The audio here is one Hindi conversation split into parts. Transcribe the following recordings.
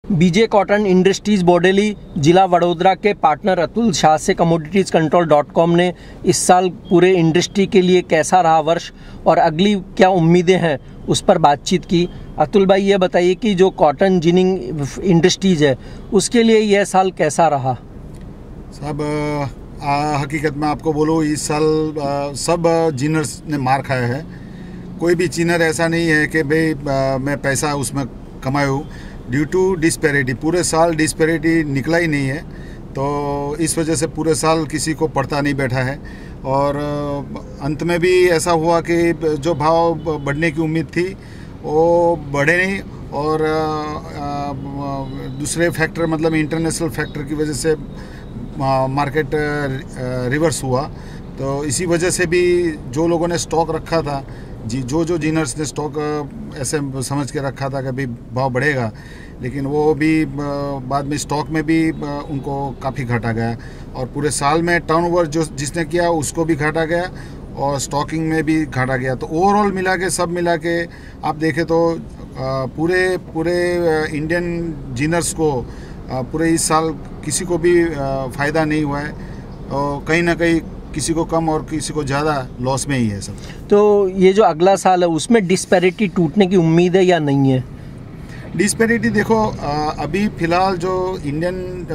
बीजे कॉटन इंडस्ट्रीज बोडेली जिला वडोदरा के पार्टनर अतुल शाह से commoditiescontrol.com ने इस साल पूरे इंडस्ट्री के लिए कैसा रहा वर्ष और अगली क्या उम्मीदें हैं उस पर बातचीत की। अतुल भाई, ये बताइए कि जो कॉटन जिनिंग इंडस्ट्रीज है उसके लिए यह साल कैसा रहा? साहब, हकीकत में आपको बोलो, इस साल सब जिनर्स ने मार खाया है। कोई भी जिनर ऐसा नहीं है कि भाई मैं पैसा उसमें कमाया हूँ। ड्यू टू डिस्पैरिटी, पूरे साल डिस्पैरिटी निकला ही नहीं है, तो इस वजह से पूरे साल किसी को पड़ता नहीं बैठा है। और अंत में भी ऐसा हुआ कि जो भाव बढ़ने की उम्मीद थी वो बढ़े नहीं, और दूसरे फैक्टर मतलब इंटरनेशनल फैक्टर की वजह से मार्केट रिवर्स हुआ। तो इसी वजह से भी जो लोगों ने स्टॉक रखा था, जो जिनर्स ने स्टॉक ऐसे समझ के रखा था कि भाई भाव बढ़ेगा, लेकिन वो भी बाद में स्टॉक में भी उनको काफ़ी घटा गया, और पूरे साल में टर्नओवर जिसने किया उसको भी घटा गया और स्टॉकिंग में भी घटा गया। तो ओवरऑल सब मिला के आप देखें तो पूरे इंडियन जिनर्स को पूरे इस साल किसी को भी फ़ायदा नहीं हुआ है, और कहीं ना कहीं किसी को कम और किसी को ज़्यादा लॉस में ही है सब। तो ये जो अगला साल है उसमें डिस्पैरिटी टूटने की उम्मीद है या नहीं है? डिस्पैरिटी देखो, अभी फ़िलहाल जो इंडियन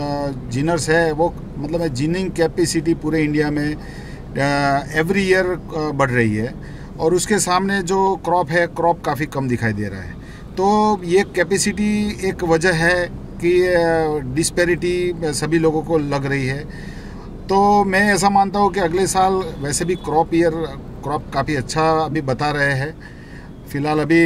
जिनर्स है वो मतलब जिनिंग कैपेसिटी पूरे इंडिया में एवरी ईयर बढ़ रही है, और उसके सामने जो क्रॉप है, क्रॉप काफ़ी कम दिखाई दे रहा है। तो ये कैपेसिटी एक वजह है कि डिस्पैरिटी सभी लोगों को लग रही है। तो मैं ऐसा मानता हूँ कि अगले साल वैसे भी क्रॉप काफ़ी अच्छा अभी बता रहे हैं। फ़िलहाल अभी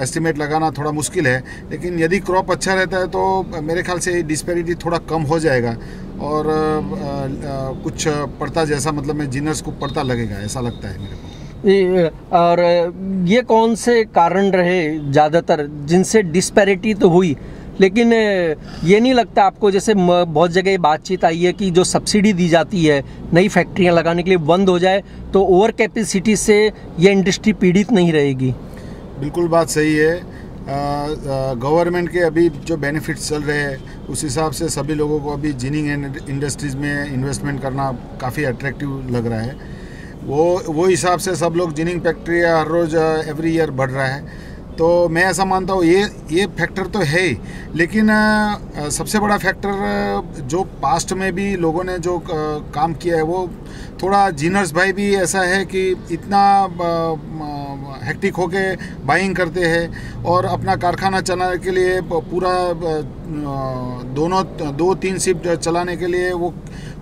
एस्टिमेट लगाना थोड़ा मुश्किल है, लेकिन यदि क्रॉप अच्छा रहता है तो मेरे ख्याल से डिस्पैरिटी थोड़ा कम हो जाएगा, और कुछ पड़ता जैसा मतलब मैं जिनर्स को पड़ता लगेगा, ऐसा लगता है मेरे को। और ये कौन से कारण रहे ज़्यादातर जिनसे डिस्पैरिटी तो हुई, लेकिन ये नहीं लगता आपको जैसे बहुत जगह बातचीत आई है कि जो सब्सिडी दी जाती है नई फैक्ट्रियां लगाने के लिए बंद हो जाए तो ओवर कैपेसिटी से ये इंडस्ट्री पीड़ित नहीं रहेगी? बिल्कुल बात सही है। गवर्नमेंट के अभी जो बेनिफिट्स चल रहे हैं उस हिसाब से सभी लोगों को अभी जिनिंग इंडस्ट्रीज़ में इन्वेस्टमेंट करना काफ़ी अट्रैक्टिव लग रहा है। वो हिसाब से सब लोग जिनिंग फैक्ट्री हर रोज़ एवरी ईयर बढ़ रहा है। तो मैं ऐसा मानता हूँ ये फैक्टर तो है ही, लेकिन सबसे बड़ा फैक्टर जो पास्ट में भी लोगों ने जो काम किया है वो थोड़ा जिनर्स भाई भी ऐसा है कि इतना हेक्टिक होके बाइंग करते हैं, और अपना कारखाना चलाने के लिए पूरा 2-3 शिफ्ट चलाने के लिए वो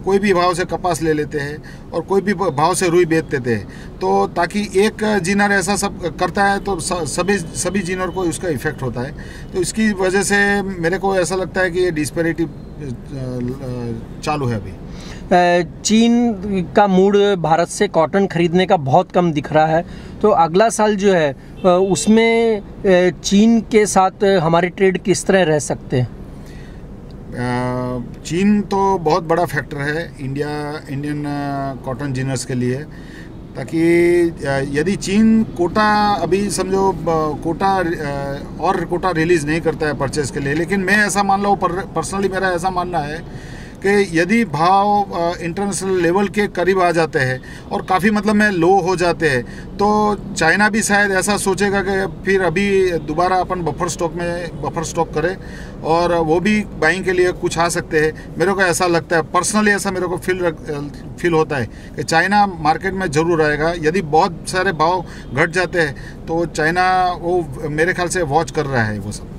कोई भी भाव से कपास ले लेते हैं और कोई भी भाव से रुई बेच देते हैं। तो ताकि एक जिनर ऐसा सब करता है तो सभी जिनर को उसका इफेक्ट होता है। तो इसकी वजह से मेरे को ऐसा लगता है कि ये डिस्पैरिटी चालू है अभी। चीन का मूड भारत से कॉटन खरीदने का बहुत कम दिख रहा है, तो अगला साल जो है उसमें चीन के साथ हमारे ट्रेड किस तरह रह सकते हैं? चीन तो बहुत बड़ा फैक्टर है इंडियन कॉटन जिनर्स के लिए, ताकि यदि चीन कोटा अभी समझो कोटा रिलीज़ नहीं करता है परचेज़ के लिए, लेकिन मैं ऐसा मान लो पर्सनली मेरा ऐसा मानना है कि यदि भाव इंटरनेशनल लेवल के करीब आ जाते हैं और काफ़ी मतलब में लो हो जाते हैं, तो चाइना भी शायद ऐसा सोचेगा कि फिर अभी दोबारा अपन बफर स्टॉक करें, और वो भी बाइंग के लिए कुछ आ सकते हैं। मेरे को ऐसा लगता है, पर्सनली ऐसा मेरे को फील होता है कि चाइना मार्केट में ज़रूर आएगा। यदि बहुत सारे भाव घट जाते हैं तो चाइना वो मेरे ख्याल से वॉच कर रहा है वो सब।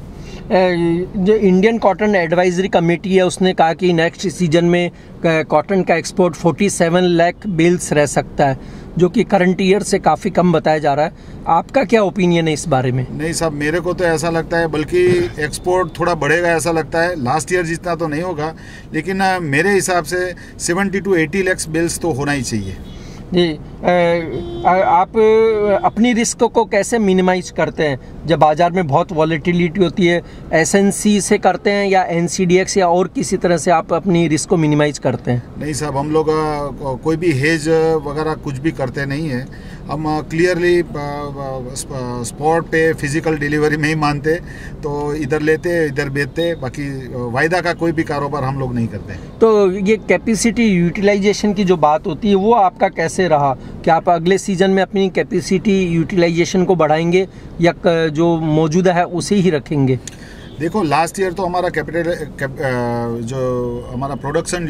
जो इंडियन कॉटन एडवाइजरी कमेटी है उसने कहा कि नेक्स्ट सीजन में कॉटन का एक्सपोर्ट 47 लाख बेल्स रह सकता है, जो कि करंट ईयर से काफ़ी कम बताया जा रहा है। आपका क्या ओपिनियन है इस बारे में? नहीं साहब, मेरे को तो ऐसा लगता है बल्कि एक्सपोर्ट थोड़ा बढ़ेगा ऐसा लगता है। लास्ट ईयर जितना तो नहीं होगा, लेकिन मेरे हिसाब से 70 to 80 लाख बेल्स तो होना ही चाहिए। जी, आप अपनी रिस्क को कैसे मिनिमाइज करते हैं जब बाज़ार में बहुत वॉलेटिलिटी होती है? एसएनसी से करते हैं या एनसीडीएक्स या और किसी तरह से आप अपनी रिस्क को मिनिमाइज करते हैं? नहीं साहब, हम लोग कोई भी हेज वगैरह कुछ भी करते नहीं है। हम क्लियरली स्पॉट पे फिजिकल डिलीवरी में ही मानते, तो इधर लेते इधर बेचते, बाकी वायदा का कोई भी कारोबार हम लोग नहीं करते। तो ये कैपेसिटी यूटिलाइजेशन की जो बात होती है वो आपका कैसे रहा? क्या आप अगले सीजन में अपनी कैपेसिटी यूटिलाइजेशन को बढ़ाएंगे या जो मौजूदा है उसे ही रखेंगे? देखो, लास्ट ईयर तो हमारा जो हमारा प्रोडक्शन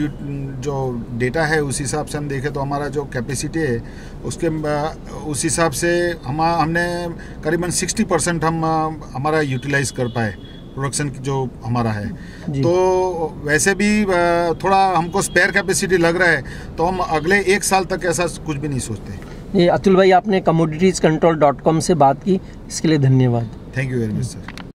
जो डेटा है उस हिसाब से हम देखें तो हमारा जो कैपेसिटी है उसके उस हिसाब से हमने करीबन 60% हम हमारा यूटिलाइज कर पाए प्रोडक्शन जो हमारा है। तो वैसे भी थोड़ा हमको स्पेयर कैपेसिटी लग रहा है, तो हम अगले 1 साल तक ऐसा कुछ भी नहीं सोचते। ये अतुल भाई, आपने commoditiescontrol.com से बात की, इसके लिए धन्यवाद। Thank you very much sir.